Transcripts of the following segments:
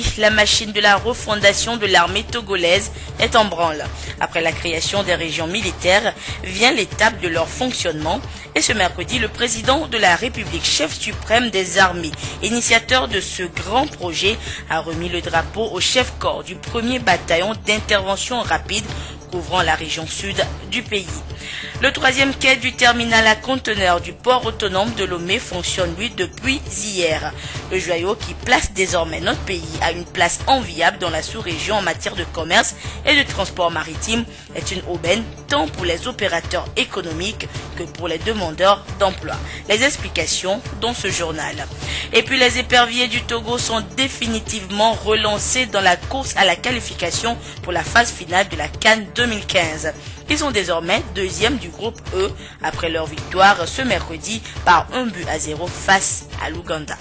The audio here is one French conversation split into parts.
mercredi, la machine de la refondation de l'armée togolaise est en branle. Après la création des régions militaires, vient l'étape de leur fonctionnement. Et ce mercredi, le président de la République, chef suprême des armées, initiateur de ce grand projet, a remis le drapeau au chef-corps du 1er bataillon d'intervention rapide couvrant la région sud du pays. Le 3e quai du terminal à conteneurs du port autonome de Lomé fonctionne lui depuis hier. Le joyau qui place désormais notre pays à une place enviable dans la sous-région en matière de commerce et de transport maritime est une aubaine tant pour les opérateurs économiques que pour les demandeurs d'emploi. Les explications dans ce journal. Et puis les éperviers du Togo sont définitivement relancés dans la course à la qualification pour la phase finale de la CAN 2015. Ils sont désormais 2e du groupe E après leur victoire ce mercredi par 1-0 face à l'Ouganda.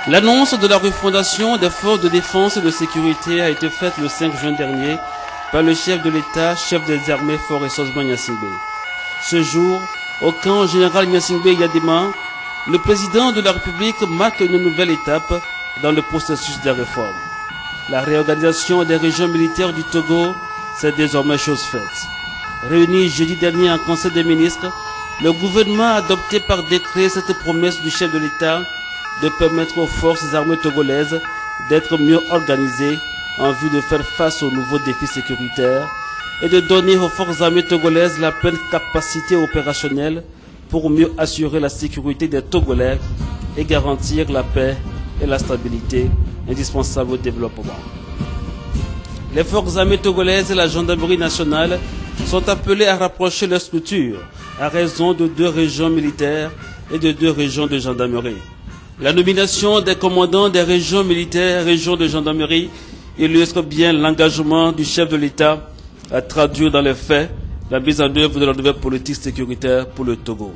L'annonce de la refondation des forces de défense et de sécurité a été faite le 5 juin dernier par le chef de l'État, chef des armées Faure Sosban Gnassingbé. Ce jour, au camp général Gnassingbé Yadema, le président de la République marque une nouvelle étape dans le processus des réformes. La réorganisation des régions militaires du Togo, c'est désormais chose faite. Réuni jeudi dernier en Conseil des ministres, le gouvernement a adopté par décret cette promesse du chef de l'État de permettre aux forces armées togolaises d'être mieux organisées en vue de faire face aux nouveaux défis sécuritaires et de donner aux forces armées togolaises la pleine capacité opérationnelle pour mieux assurer la sécurité des Togolais et garantir la paix et la stabilité indispensables au développement. Les forces armées togolaises et la gendarmerie nationale sont appelées à rapprocher leurs structures à raison de 2 régions militaires et de 2 régions de gendarmerie. La nomination des commandants des régions militaires et régions de gendarmerie illustre bien l'engagement du chef de l'État à traduire dans les faits la mise en œuvre de la nouvelle politique sécuritaire pour le Togo.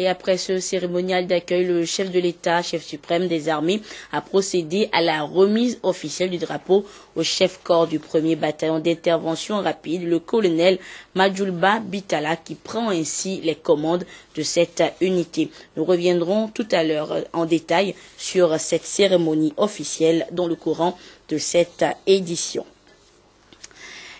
Et après ce cérémonial d'accueil, le chef de l'État, chef suprême des armées, a procédé à la remise officielle du drapeau au chef-corps du 1er bataillon d'intervention rapide, le colonel Majulba Bitala, qui prend ainsi les commandes de cette unité. Nous reviendrons tout à l'heure en détail sur cette cérémonie officielle dans le courant de cette édition.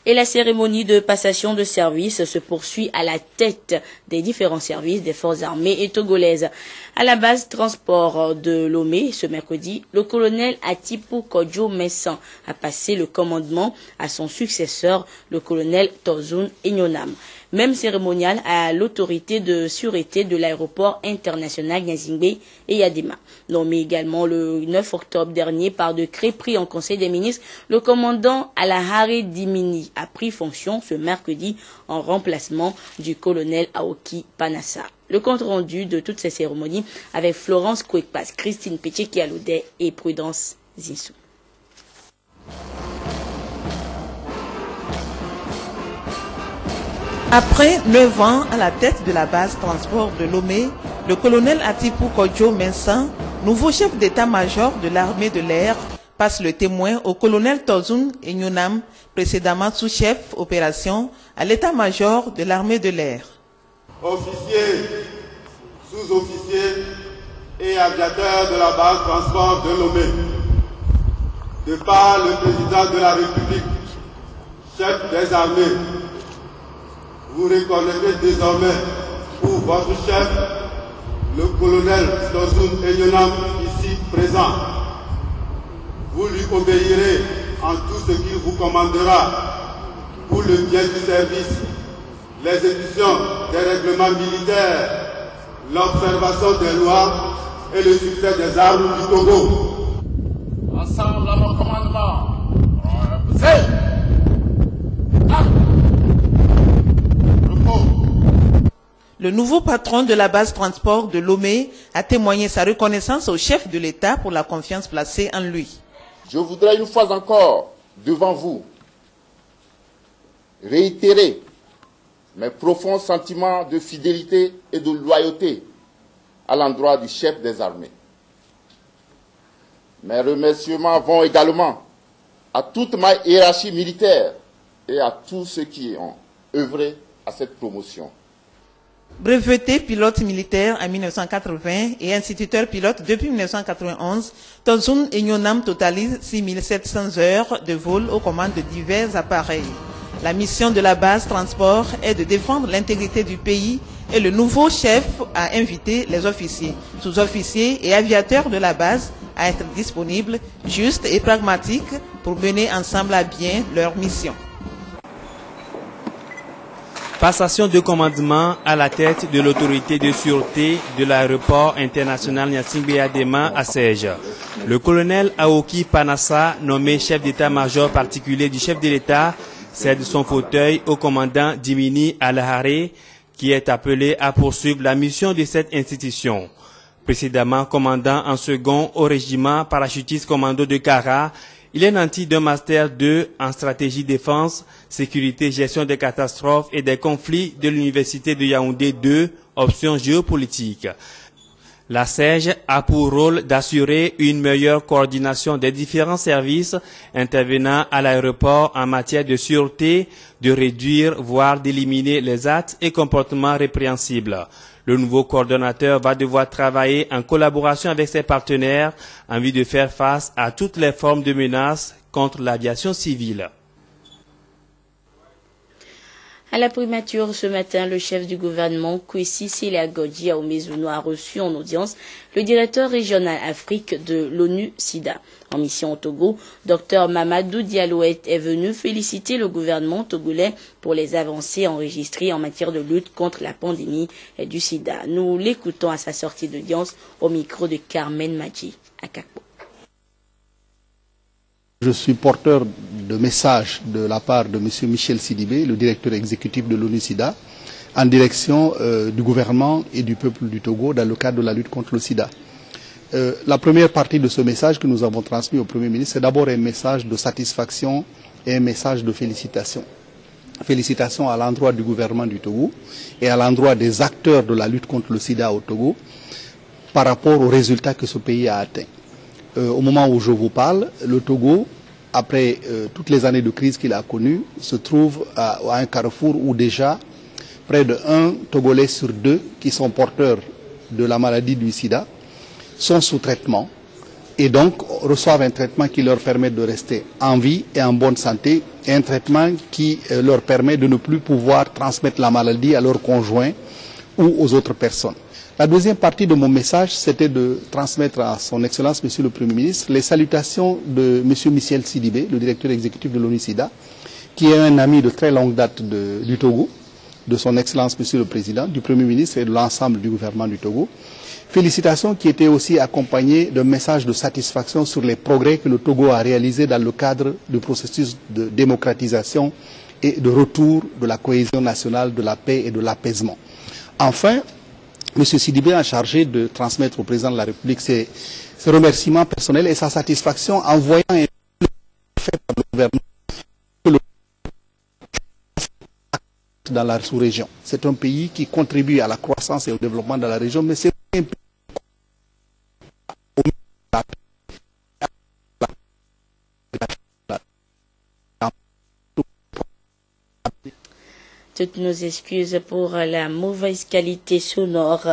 Et la cérémonie de passation de service se poursuit à la tête des différents services des forces armées et togolaises. À la base transport de Lomé, ce mercredi, le colonel Atipou Kodjo Messan a passé le commandement à son successeur, le colonel Tozoun Enyonam. Même cérémonial à l'autorité de sûreté de l'aéroport international Gnassingbé et Yadema. Nommé également le 9 octobre dernier par décret pris en Conseil des ministres, le commandant Alahare Dimini a pris fonction ce mercredi en remplacement du colonel Aoki Panassa. Le compte rendu de toutes ces cérémonies avec Florence Kouekpas, Christine Péché-Kialoudé et Prudence Zinsou. Après 9 ans à la tête de la base transport de Lomé, le colonel Atipou Kodjo Messan, nouveau chef d'état-major de l'armée de l'air, passe le témoin au colonel Tozoun Enyonam, précédemment sous-chef opération à l'état-major de l'armée de l'air. Officiers, sous-officiers et aviateurs de la base transport de Lomé, de par le président de la République, chef des armées, vous reconnaissez désormais pour votre chef, le colonel Tozoun Enyonam, ici présent. Vous lui obéirez en tout ce qu'il vous commandera pour le bien du service, l'exécution des règlements militaires, l'observation des lois et le succès des armes du Togo. Ensemble à mon commandement. Le nouveau patron de la base transport de Lomé a témoigné sa reconnaissance au chef de l'État pour la confiance placée en lui. Je voudrais une fois encore, devant vous, réitérer mes profonds sentiments de fidélité et de loyauté à l'endroit du chef des armées. Mes remerciements vont également à toute ma hiérarchie militaire et à tous ceux qui ont œuvré à cette promotion. Breveté pilote militaire en 1980 et instituteur pilote depuis 1991, Tozun Enyonam totalise 6700 heures de vol aux commandes de divers appareils. La mission de la base transport est de défendre l'intégrité du pays et le nouveau chef a invité les officiers, sous-officiers et aviateurs de la base à être disponibles, justes et pragmatiques pour mener ensemble à bien leur mission. Passation de commandement à la tête de l'autorité de sûreté de l'aéroport international Gnassingbé-Adéma à Sège. Le colonel Aoki Panassa, nommé chef d'état-major particulier du chef de l'État, cède son fauteuil au commandant Dimini Alahare, qui est appelé à poursuivre la mission de cette institution. Précédemment commandant en second au régiment parachutiste commando de Kara, il est nanti d'un master 2 en stratégie défense, sécurité, gestion des catastrophes et des conflits de l'université de Yaoundé 2, option géopolitique. La SEJ a pour rôle d'assurer une meilleure coordination des différents services intervenant à l'aéroport en matière de sûreté, de réduire, voire d'éliminer les actes et comportements répréhensibles. Le nouveau coordonnateur va devoir travailler en collaboration avec ses partenaires en vue de faire face à toutes les formes de menaces contre l'aviation civile. À la primature, ce matin, le chef du gouvernement, Kwesi Selagodji Aomezuno, a reçu en audience le directeur régional Afrique de l'ONU-SIDA. En mission au Togo, Dr Mamadou Diallo est venu féliciter le gouvernement togolais pour les avancées enregistrées en matière de lutte contre la pandémie du sida. Nous l'écoutons à sa sortie d'audience au micro de Carmen Madji à Kakpo. Je suis porteur de messages de la part de M. Michel Sidibé, le directeur exécutif de l'ONU-SIDA, en direction du gouvernement et du peuple du Togo dans le cadre de la lutte contre le sida. La première partie de ce message que nous avons transmis au Premier ministre, c'est d'abord un message de satisfaction et un message de félicitations. Félicitations à l'endroit du gouvernement du Togo et à l'endroit des acteurs de la lutte contre le sida au Togo par rapport aux résultats que ce pays a atteints. Au moment où je vous parle, le Togo, après toutes les années de crise qu'il a connues, se trouve à un carrefour où déjà près de 1 Togolais sur 2 qui sont porteurs de la maladie du sida sont sous traitement et donc reçoivent un traitement qui leur permet de rester en vie et en bonne santé, et un traitement qui leur permet de ne plus pouvoir transmettre la maladie à leurs conjoints ou aux autres personnes. La deuxième partie de mon message, c'était de transmettre à son Excellence, Monsieur le Premier ministre, les salutations de Monsieur Michel Sidibé, le directeur exécutif de l'ONU-SIDA, qui est un ami de très longue date du Togo, de son Excellence, Monsieur le Président, du Premier ministre et de l'ensemble du gouvernement du Togo. Félicitations qui étaient aussi accompagnées d'un message de satisfaction sur les progrès que le Togo a réalisés dans le cadre du processus de démocratisation et de retour de la cohésion nationale, de la paix et de l'apaisement. Enfin, M. Sidibé a chargé de transmettre au président de la République ses remerciements personnels et sa satisfaction en voyant un fait par le gouvernement dans la sous-région. C'est un pays qui contribue à la croissance et au développement dans la région, mais c'est un pays toutes nos excuses pour la mauvaise qualité sonore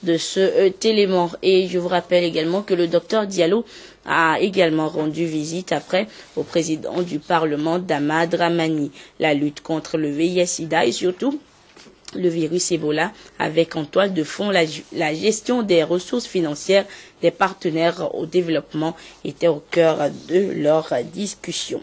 de ce télément. Et je vous rappelle également que le docteur Diallo a également rendu visite après au président du Parlement, Dama Dramani. La lutte contre le VIH-Sida et surtout le virus Ebola avec en toile de fond la gestion des ressources financières des partenaires au développement était au cœur de leur discussion.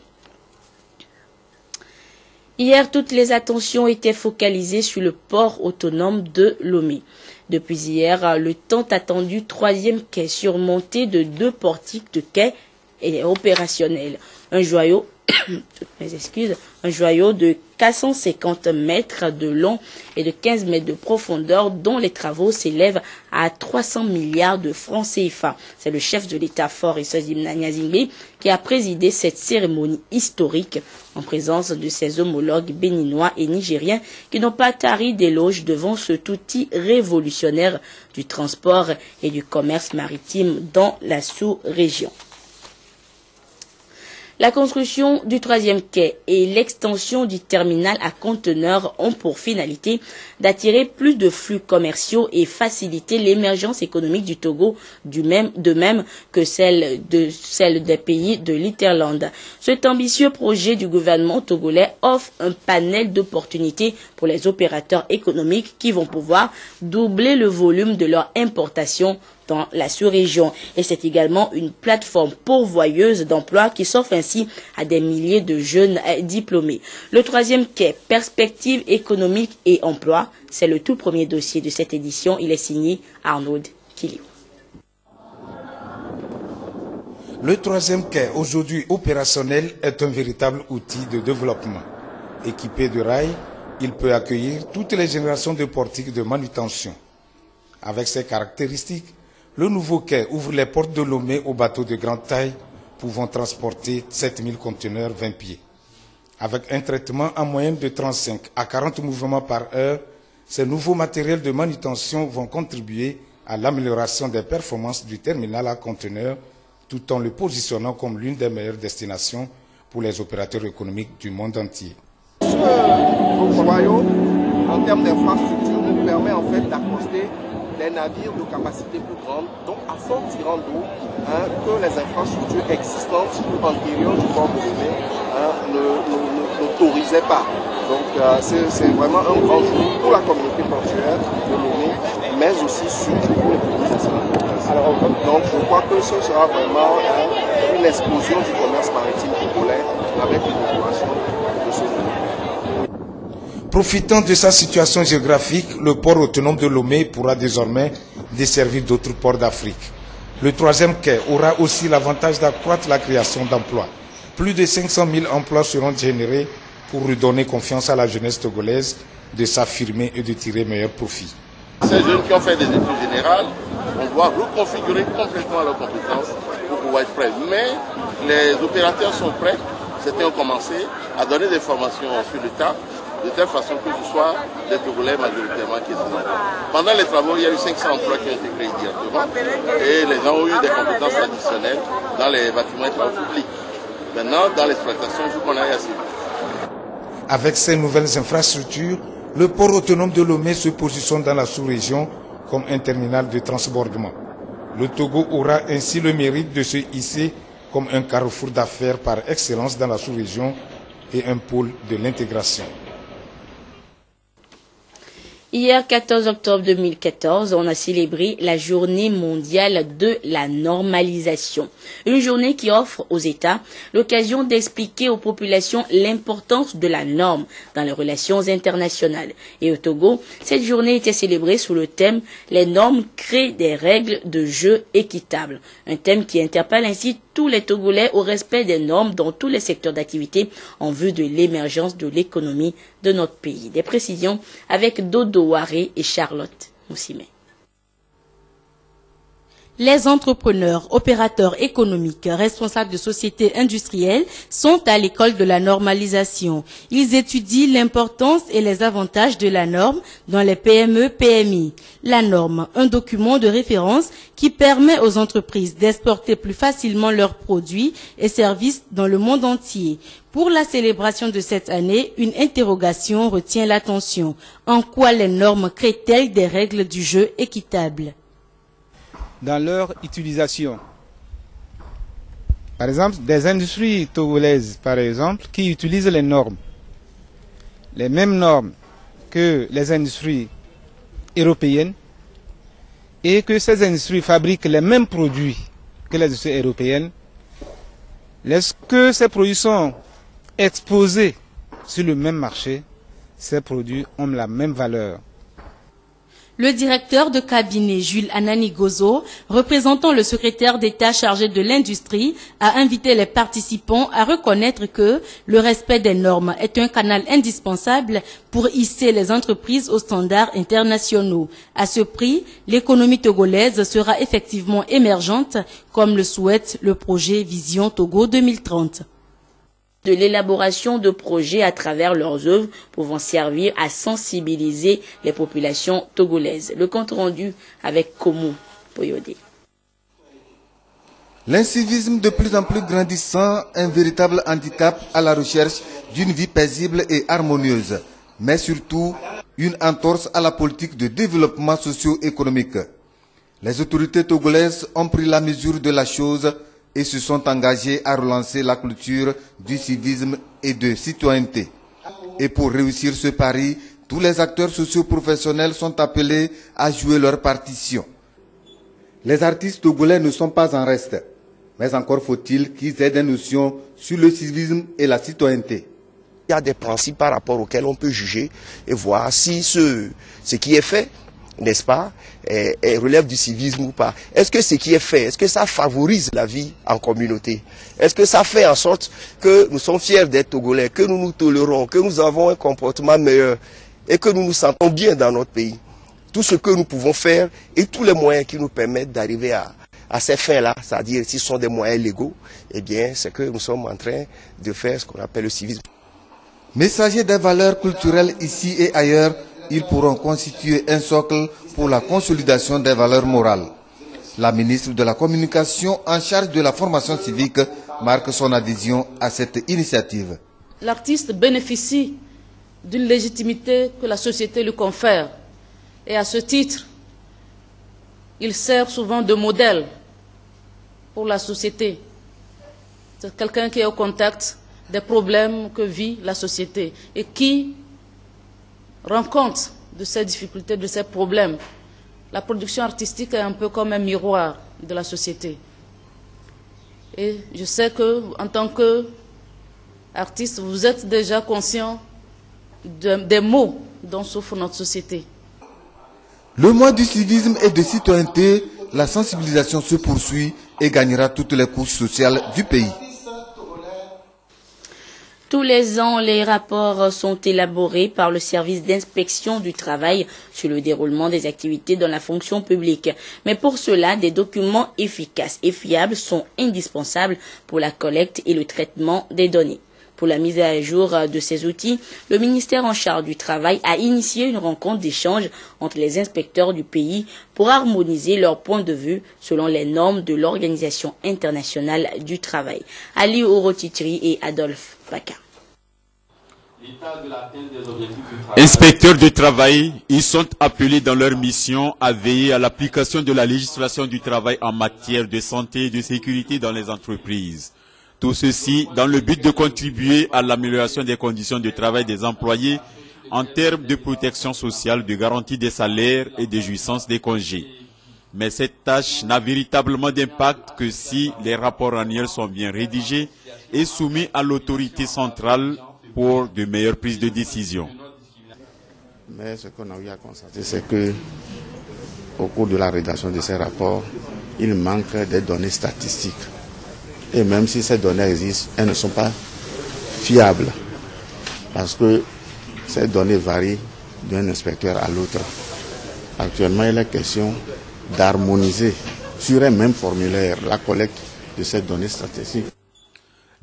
Hier, toutes les attentions étaient focalisées sur le port autonome de Lomé. Depuis hier, le tant attendu 3e quai surmonté de 2 portiques de quai est opérationnel. Un joyau, un joyau de 450 mètres de long et de 15 mètres de profondeur dont les travaux s'élèvent à 300 milliards de francs CFA. C'est le chef de l'État Fort et Gnassingbé qui a présidé cette cérémonie historique en présence de ses homologues béninois et nigériens qui n'ont pas tari d'éloges devant cet outil révolutionnaire du transport et du commerce maritime dans la sous-région. La construction du troisième quai et l'extension du terminal à conteneurs ont pour finalité d'attirer plus de flux commerciaux et faciliter l'émergence économique du Togo, de même que celle des pays de l'Interland. Cet ambitieux projet du gouvernement togolais offre un panel d'opportunités pour les opérateurs économiques qui vont pouvoir doubler le volume de leur importation dans la sous-région. Et c'est également une plateforme pourvoyeuse d'emplois qui s'offre ainsi à des milliers de jeunes diplômés. Le troisième quai, perspectives économiques et emploi, c'est le tout premier dossier de cette édition. Il est signé Arnaud Kiliou. Le troisième quai, aujourd'hui opérationnel, est un véritable outil de développement. Équipé de rails, il peut accueillir toutes les générations de portiques de manutention. Avec ses caractéristiques, le nouveau quai ouvre les portes de Lomé aux bateaux de grande taille pouvant transporter 7000 conteneurs 20 pieds. Avec un traitement en moyenne de 35 à 40 mouvements par heure, ces nouveaux matériels de manutention vont contribuer à l'amélioration des performances du terminal à conteneurs tout en le positionnant comme l'une des meilleures destinations pour les opérateurs économiques du monde entier. Ce que nous voyons en termes d'infrastructure nous permet en fait d'accoster des navires de capacité plus grande, donc à fort tirant d'eau, que les infrastructures existantes antérieures du port de Lomé n'autorisaient pas. Donc c'est vraiment un grand jour pour la communauté portuaire de Lomé, mais aussi surtout pour les populations. Alors, donc je crois que ce sera vraiment une explosion du commerce maritime congolais avec l'inauguration de ce jour. Profitant de sa situation géographique, le port autonome de Lomé pourra désormais desservir d'autres ports d'Afrique. Le troisième quai aura aussi l'avantage d'accroître la création d'emplois. Plus de 500 000 emplois seront générés pour redonner confiance à la jeunesse togolaise de s'affirmer et de tirer meilleur profit. Ces jeunes qui ont fait des études générales, on doit reconfigurer complètement leurs compétences pour pouvoir être prêts. Mais les opérateurs sont prêts. Certains ont commencé à donner des formations sur le tas, de telle façon que ce soit des Togolais majoritairement qui sont là. Pendant les travaux, il y a eu 500 emplois qui ont été créés directement et les gens ont eu des compétences additionnelles dans les bâtiments et travaux publics. Maintenant, dans l'exploitation, il faut qu'on aille assez vite. Avec ces nouvelles infrastructures, le port autonome de Lomé se positionne dans la sous-région comme un terminal de transbordement. Le Togo aura ainsi le mérite de se hisser comme un carrefour d'affaires par excellence dans la sous-région et un pôle de l'intégration. Hier, 14 octobre 2014, on a célébré la journée mondiale de la normalisation. Une journée qui offre aux États l'occasion d'expliquer aux populations l'importance de la norme dans les relations internationales. Et au Togo, cette journée était célébrée sous le thème « Les normes créent des règles de jeu équitables ». Un thème qui interpelle ainsi tous les Togolais au respect des normes dans tous les secteurs d'activité en vue de l'émergence de l'économie de notre pays. Des précisions avec Dodo Waré et Charlotte Moussimé. Les entrepreneurs, opérateurs économiques, responsables de sociétés industrielles sont à l'école de la normalisation. Ils étudient l'importance et les avantages de la norme dans les PME-PMI. La norme, un document de référence qui permet aux entreprises d'exporter plus facilement leurs produits et services dans le monde entier. Pour la célébration de cette année, une interrogation retient l'attention. En quoi les normes créent-elles des règles du jeu équitables ? Dans leur utilisation. Par exemple, des industries togolaises, par exemple, qui utilisent les mêmes normes que les industries européennes, et que ces industries fabriquent les mêmes produits que les industries européennes, lorsque ces produits sont exposés sur le même marché, ces produits ont la même valeur. Le directeur de cabinet Jules Anani Gozo, représentant le secrétaire d'État chargé de l'industrie, a invité les participants à reconnaître que le respect des normes est un canal indispensable pour hisser les entreprises aux standards internationaux. À ce prix, l'économie togolaise sera effectivement émergente, comme le souhaite le projet Vision Togo 2030. De l'élaboration de projets à travers leurs œuvres pouvant servir à sensibiliser les populations togolaises. Le compte rendu avec Komu Poyodé. L'incivisme de plus en plus grandissant, un véritable handicap à la recherche d'une vie paisible et harmonieuse, mais surtout une entorse à la politique de développement socio-économique. Les autorités togolaises ont pris la mesure de la chose et se sont engagées à relancer la culture du civisme et de citoyenneté. Et pour réussir ce pari, tous les acteurs socio-professionnels sont appelés à jouer leur partition. Les artistes togolais ne sont pas en reste, mais encore faut-il qu'ils aient des notions sur le civisme et la citoyenneté. Il y a des principes par rapport auxquels on peut juger et voir si ce qui est fait, n'est-ce pas, relève du civisme ou pas. Est-ce que ce qui est fait, est-ce que ça favorise la vie en communauté? Est-ce que ça fait en sorte que nous sommes fiers d'être Togolais, que nous nous tolérons, que nous avons un comportement meilleur et que nous nous sentons bien dans notre pays? Tout ce que nous pouvons faire et tous les moyens qui nous permettent d'arriver à ces fins-là, c'est-à-dire s'ils sont des moyens légaux, eh bien c'est que nous sommes en train de faire ce qu'on appelle le civisme. Messagers des valeurs culturelles ici et ailleurs, ils pourront constituer un socle pour la consolidation des valeurs morales. La ministre de la Communication en charge de la formation civique marque son adhésion à cette initiative. L'artiste bénéficie d'une légitimité que la société lui confère. Et à ce titre, il sert souvent de modèle pour la société. C'est quelqu'un qui est au contact des problèmes que vit la société et qui rend compte de ces difficultés, de ces problèmes. La production artistique est un peu comme un miroir de la société. Et je sais que, en tant qu'artiste, vous êtes déjà conscient des maux dont souffre notre société. Le mois du civisme et de citoyenneté, la sensibilisation se poursuit et gagnera toutes les couches sociales du pays. Tous les ans, les rapports sont élaborés par le service d'inspection du travail sur le déroulement des activités dans la fonction publique. Mais pour cela, des documents efficaces et fiables sont indispensables pour la collecte et le traitement des données. Pour la mise à jour de ces outils, le ministère en charge du travail a initié une rencontre d'échange entre les inspecteurs du pays pour harmoniser leurs points de vue selon les normes de l'Organisation internationale du travail. Ali Orotitri et Adolphe Baka. Inspecteurs du travail, ils sont appelés dans leur mission à veiller à l'application de la législation du travail en matière de santé et de sécurité dans les entreprises. Tout ceci dans le but de contribuer à l'amélioration des conditions de travail des employés en termes de protection sociale, de garantie des salaires et de jouissance des congés. Mais cette tâche n'a véritablement d'impact que si les rapports annuels sont bien rédigés et soumis à l'autorité centrale pour de meilleures prises de décision. Mais ce qu'on a eu à constater, c'est que au cours de la rédaction de ces rapports, il manque des données statistiques. Et même si ces données existent, elles ne sont pas fiables. Parce que ces données varient d'un inspecteur à l'autre. Actuellement, il est question d'harmoniser sur un même formulaire la collecte de ces données statistiques.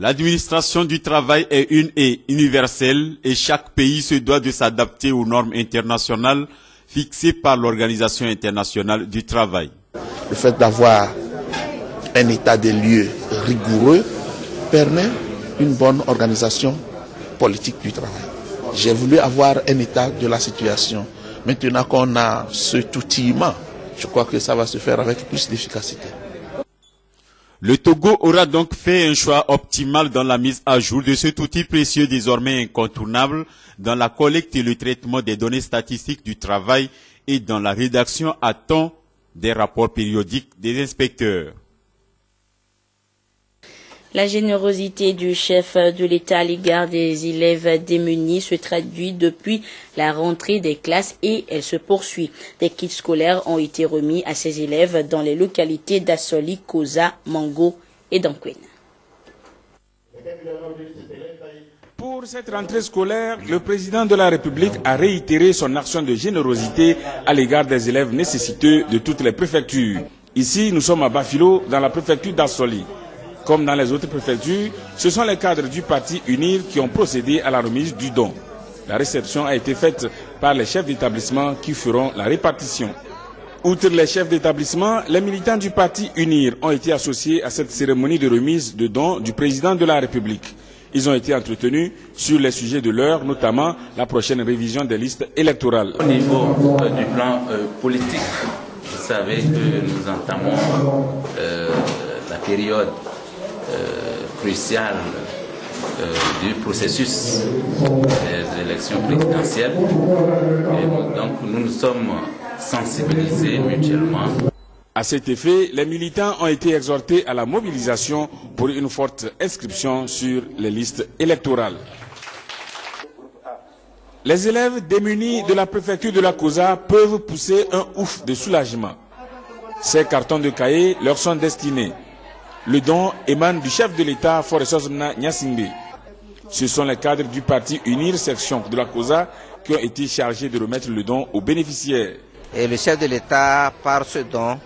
L'administration du travail est une et universelle et chaque pays se doit de s'adapter aux normes internationales fixées par l'Organisation internationale du travail. Le fait d'avoir un état des lieux rigoureux permet une bonne organisation politique du travail. J'ai voulu avoir un état de la situation. Maintenant qu'on a cet outillement, je crois que ça va se faire avec plus d'efficacité. Le Togo aura donc fait un choix optimal dans la mise à jour de cet outil précieux désormais incontournable dans la collecte et le traitement des données statistiques du travail et dans la rédaction à temps des rapports périodiques des inspecteurs. La générosité du chef de l'État à l'égard des élèves démunis se traduit depuis la rentrée des classes et elle se poursuit. Des kits scolaires ont été remis à ces élèves dans les localités d'Assoli, Koza, Mango et Dankwin. Pour cette rentrée scolaire, le président de la République a réitéré son action de générosité à l'égard des élèves nécessiteux de toutes les préfectures. Ici, nous sommes à Bafilo, dans la préfecture d'Assoli. Comme dans les autres préfectures, ce sont les cadres du parti UNIR qui ont procédé à la remise du don. La réception a été faite par les chefs d'établissement qui feront la répartition. Outre les chefs d'établissement, les militants du parti UNIR ont été associés à cette cérémonie de remise de dons du président de la République. Ils ont été entretenus sur les sujets de l'heure, notamment la prochaine révision des listes électorales. Au niveau du plan politique, vous savez que nous entamons la période cruciale du processus des élections présidentielles. Et donc nous nous sommes sensibilisés mutuellement. À cet effet, les militants ont été exhortés à la mobilisation pour une forte inscription sur les listes électorales. Les élèves démunis de la préfecture de la COSA peuvent pousser un ouf de soulagement. Ces cartons de cahiers leur sont destinés. Le don émane du chef de l'État, Faure Sosbena Gnassingbé. Ce sont les cadres du parti UNIR, section de la COSA, qui ont été chargés de remettre le don aux bénéficiaires. Et le chef de l'État, par ce don,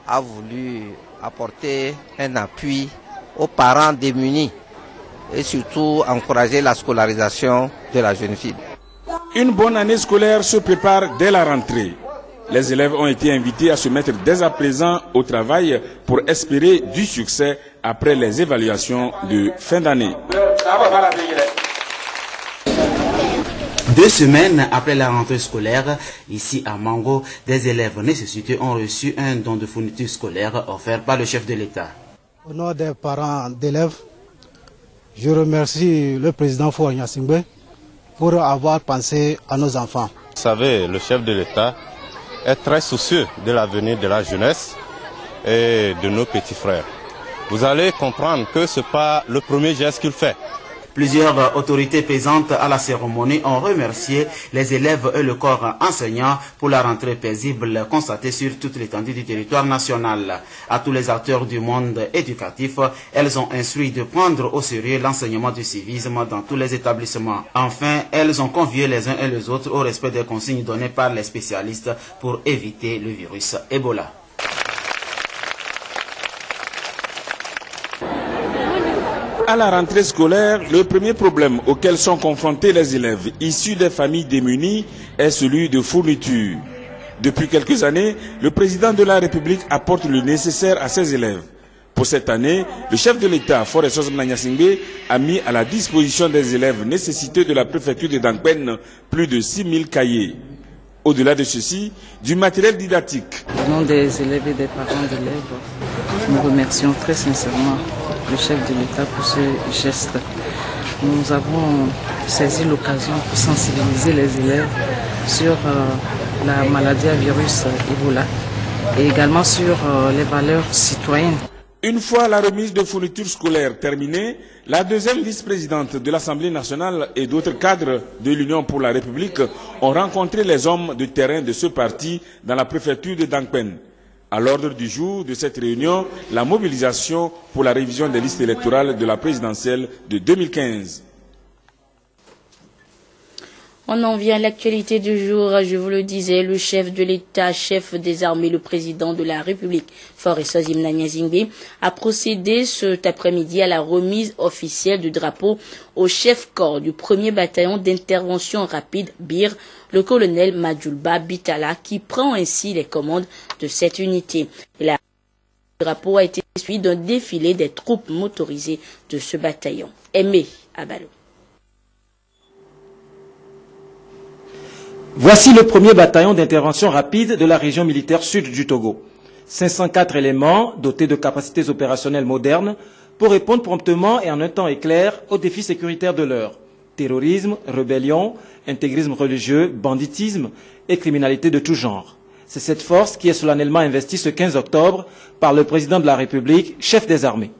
a voulu apporter un appui aux parents démunis et surtout encourager la scolarisation de la jeune fille. Une bonne année scolaire se prépare dès la rentrée. Les élèves ont été invités à se mettre dès à présent au travail pour espérer du succès après les évaluations de fin d'année. 2 semaines après la rentrée scolaire, ici à Mango, des élèves nécessités ont reçu un don de fourniture scolaire offert par le chef de l'État. Au nom des parents d'élèves, je remercie le président Faure Gnassingbé pour avoir pensé à nos enfants. Vous savez, le chef de l'État est très soucieux de l'avenir de la jeunesse et de nos petits frères. Vous allez comprendre que ce n'est pas le premier geste qu'il fait. Plusieurs autorités présentes à la cérémonie ont remercié les élèves et le corps enseignant pour la rentrée paisible constatée sur toute l'étendue du territoire national. À tous les acteurs du monde éducatif, elles ont instruit de prendre au sérieux l'enseignement du civisme dans tous les établissements. Enfin, elles ont convié les uns et les autres au respect des consignes données par les spécialistes pour éviter le virus Ebola. À la rentrée scolaire, le premier problème auquel sont confrontés les élèves issus des familles démunies est celui de fourniture. Depuis quelques années, le président de la République apporte le nécessaire à ses élèves. Pour cette année, le chef de l'État, Faure Sosbena Gnassingbé, a mis à la disposition des élèves nécessiteux de la préfecture de Dankpen plus de 6000 cahiers. Au-delà de ceci, du matériel didactique. Au nom des élèves et des parents d'élèves, nous remercions très sincèrement le chef de l'État pour ce geste. Nous avons saisi l'occasion pour sensibiliser les élèves sur la maladie à virus Ebola et également sur les valeurs citoyennes. Une fois la remise de fournitures scolaires terminée, la deuxième vice-présidente de l'Assemblée nationale et d'autres cadres de l'Union pour la République ont rencontré les hommes de terrain de ce parti dans la préfecture de Dankpen. À l'ordre du jour de cette réunion, la mobilisation pour la révision des listes électorales de la présidentielle de 2015. On en vient à l'actualité du jour. Je vous le disais, le chef de l'État, chef des armées, le président de la République, Faure Sosbena Gnassingbé, a procédé cet après-midi à la remise officielle du drapeau au chef-corps du 1er bataillon d'intervention rapide BIR, le colonel Madjoulba Bitala, qui prend ainsi les commandes de cette unité. Le drapeau a été suivi d'un défilé des troupes motorisées de ce bataillon. Aimé Abalo. Voici le 1er bataillon d'intervention rapide de la région militaire sud du Togo. 504 éléments dotés de capacités opérationnelles modernes pour répondre promptement et en un temps éclair aux défis sécuritaires de l'heure. Terrorisme, rébellion, intégrisme religieux, banditisme et criminalité de tout genre. C'est cette force qui est solennellement investie ce 15 octobre par le président de la République, chef des armées.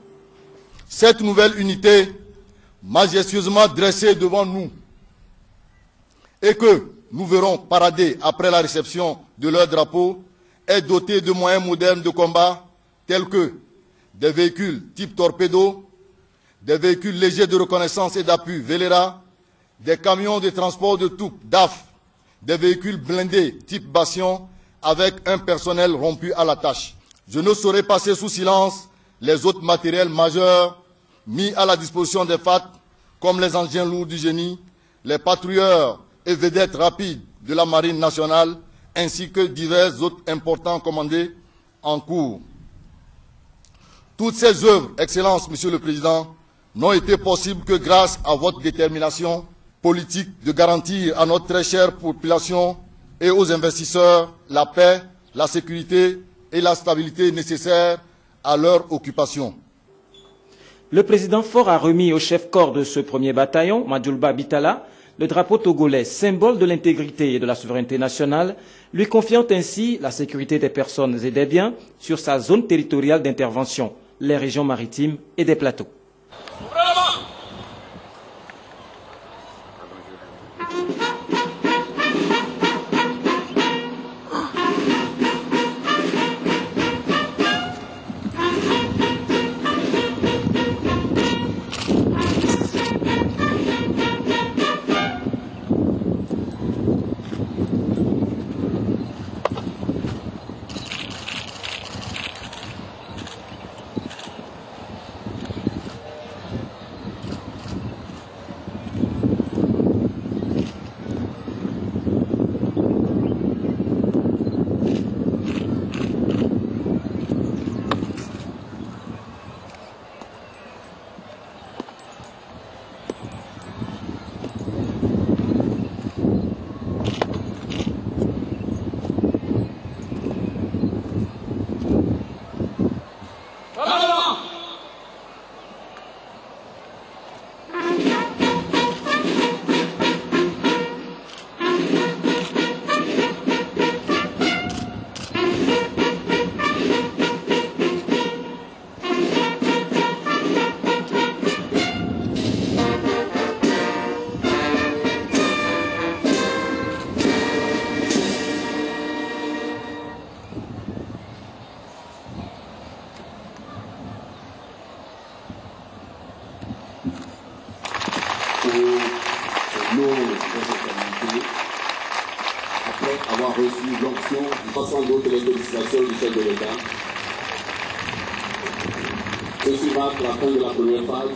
Cette nouvelle unité, majestueusement dressée devant nous, et que nous verrons parader après la réception de leur drapeau, est dotée de moyens modernes de combat tels que des véhicules type torpedo, des véhicules légers de reconnaissance et d'appui Velera, des camions de transport de troupes DAF, des véhicules blindés type Bastion avec un personnel rompu à la tâche. Je ne saurais passer sous silence les autres matériels majeurs mis à la disposition des FAT, comme les engins lourds du génie, les patrouilleurs et vedettes rapides de la Marine nationale, ainsi que divers autres importants commandés en cours. Toutes ces œuvres, Excellence, Monsieur le Président, n'ont été possibles que grâce à votre détermination politique de garantir à notre très chère population et aux investisseurs la paix, la sécurité et la stabilité nécessaires à leur occupation. Le président Faure a remis au chef-corps de ce premier bataillon, Madjoulba Bitala, le drapeau togolais, symbole de l'intégrité et de la souveraineté nationale, lui confiant ainsi la sécurité des personnes et des biens sur sa zone territoriale d'intervention, les régions maritimes et des plateaux. Après avoir reçu l'onction du passant d'autres les félicitations du chef de l'État, ceci marque la fin de la première phase.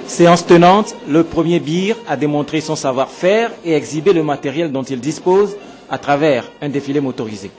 Séance tenante, le premier Bir a démontré son savoir-faire et exhibé le matériel dont il dispose à travers un défilé motorisé.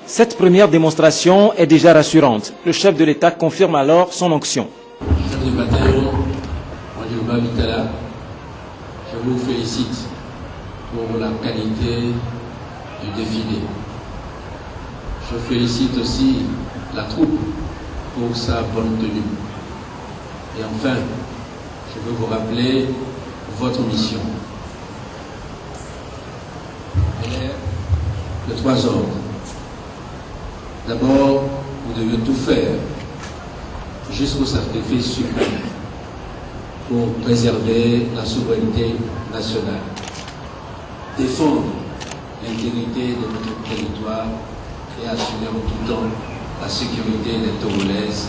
Cette première démonstration est déjà rassurante. Le chef de l'État confirme alors son onction. Chef du bataillon, Madjoulba Bitala, je vous félicite pour la qualité du défilé. Je félicite aussi la troupe pour sa bonne tenue. Et enfin, je veux vous rappeler votre mission. Elle est de 3 ordres. D'abord, vous devez tout faire jusqu'au sacrifice suprême pour préserver la souveraineté nationale, défendre l'intégrité de notre territoire et assurer en tout temps la sécurité des Togolaises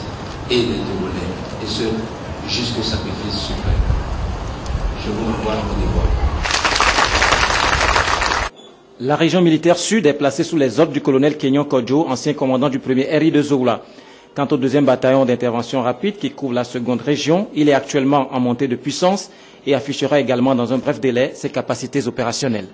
et des Togolais, et ce, jusqu'au sacrifice suprême. Je vous renvoie au devoir. La région militaire sud est placée sous les ordres du colonel Kenyon Kodjo, ancien commandant du 1er RI de Zoula. Quant au 2e bataillon d'intervention rapide qui couvre la seconde région, il est actuellement en montée de puissance et affichera également dans un bref délai ses capacités opérationnelles.